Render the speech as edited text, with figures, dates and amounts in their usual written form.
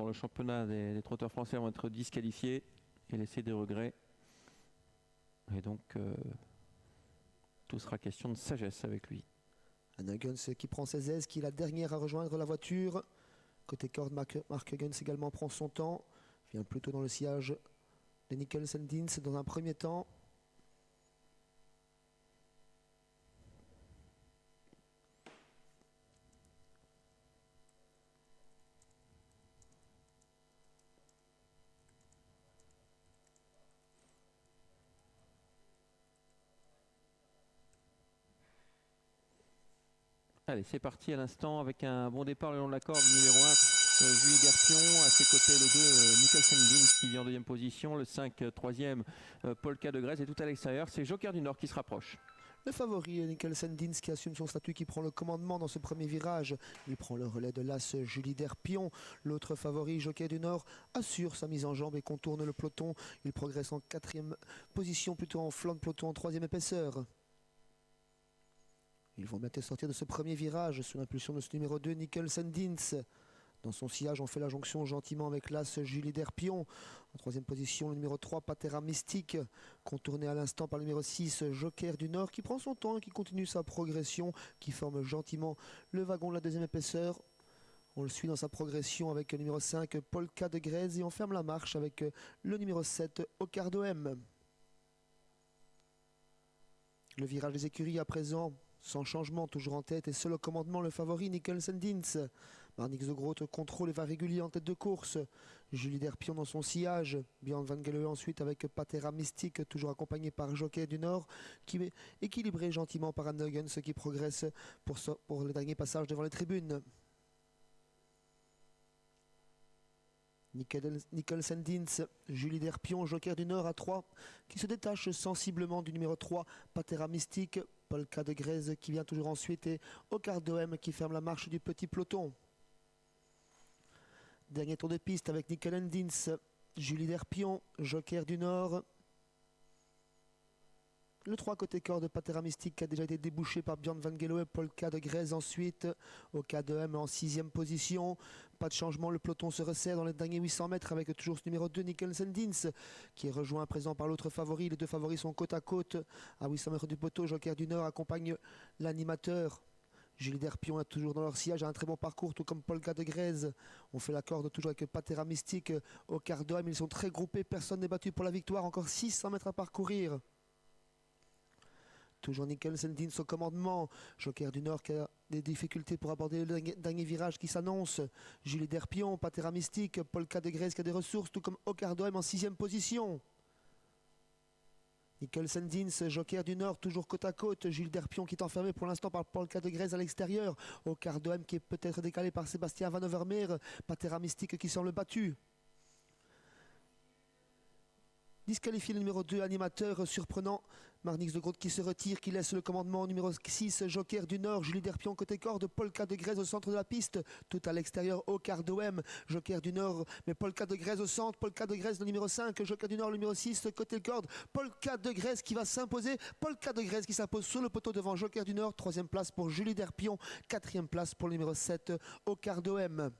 le championnat des trotteurs français vont être disqualifiés et laissés des regrets. Et donc, tout sera question de sagesse avec lui. Anna Huggins qui prend ses aises, qui est la dernière à rejoindre la voiture. Côté corde, Mark Huggins également prend son temps. Vient plutôt dans le sillage de Nicholson Deans dans un premier temps. Allez, c'est parti à l'instant avec un bon départ le long de la corde. Numéro 1, Julie Derpion. À ses côtés, le 2, Nicholson Deans qui vient en deuxième position. Le 5, troisième, Polka de Grèce. Et tout à l'extérieur, c'est Joker du Nord qui se rapproche. Le favori Nicholson Deans qui assume son statut, qui prend le commandement dans ce premier virage. Il prend le relais de l'As Julie Derpion. L'autre favori, Joker du Nord, assure sa mise en jambe et contourne le peloton. Il progresse en quatrième position, plutôt en flanc de peloton en troisième épaisseur. Ils vont bientôt sortir de ce premier virage sous l'impulsion de ce numéro 2, Nicholson Deans. Dans son sillage, on fait la jonction gentiment avec l'As Julie Derpion. En troisième position, le numéro 3, Patera Mystique, contourné à l'instant par le numéro 6, Joker du Nord, qui prend son temps et qui continue sa progression, qui forme gentiment le wagon de la deuxième épaisseur. On le suit dans sa progression avec le numéro 5, Polka de Grèce, et on ferme la marche avec le numéro 7, Ocardo M. Le virage des écuries à présent, sans changement, toujours en tête et seul au commandement, le favori Nicholson Deans. Marnix de Groot contrôle et va régulier en tête de course. Julie Derpion dans son sillage. Björn Van Gele ensuite avec Patera Mystique, toujours accompagné par Jockey du Nord, qui est équilibré gentiment par Anna Huggins qui progresse pour le dernier passage devant les tribunes. Nicholson Deans, Julie Derpion, Joker du Nord à 3, qui se détache sensiblement du numéro 3, Patera Mystique, Polka de Grèce qui vient toujours ensuite et Ocardo M qui ferme la marche du petit peloton. Dernier tour de piste avec Nicholson Deans, Julie Derpion, Joker du Nord. Le 3 côté corps de Patera Mystique qui a déjà été débouché par Björn Van Gele et Polka de Grèce ensuite. Ocardo M en 6e position. Pas de changement, le peloton se resserre dans les derniers 800 mètres avec toujours ce numéro 2, Nicholson Deans, qui est rejoint à présent par l'autre favori. Les deux favoris sont côte à côte. À 800 mètres du poteau, Joker du Nord accompagne l'animateur. Julie Derpion est toujours dans leur sillage, a un très bon parcours, tout comme Polka de Grèce. On fait la corde toujours avec Patera Mystique, Ocardo M. Ils sont très groupés, personne n'est battu pour la victoire. Encore 600 mètres à parcourir. Toujours Nicholson Deans au commandement. Joker du Nord qui a des difficultés pour aborder le dernier virage qui s'annonce. Julie Derpion, Patera Mystique, Polka de Grèce qui a des ressources, tout comme Ocardo M en 6e position. Nicholson Deans, Joker du Nord, toujours côte à côte. Jules Derpion qui est enfermé pour l'instant par Polka de Grèce à l'extérieur. Ocardo M qui est peut-être décalé par Sébastien Van Overmeer. Patera Mystique qui semble battu. Disqualifié le numéro 2, animateur surprenant. Marnix de Groot qui se retire, qui laisse le commandement au numéro 6, Joker du Nord, Julie Derpion côté corde, Polka de Grèce au centre de la piste, tout à l'extérieur, Ocardo M, Joker du Nord, mais Polka de Grèce au centre, Polka de Grèce le numéro 5, Joker du Nord le numéro 6, côté corde, Polka de Grèce qui va s'imposer, Polka de Grèce qui s'impose sur le poteau devant Joker du Nord, 3e place pour Julie Derpion, 4e place pour le numéro 7, Ocardo M.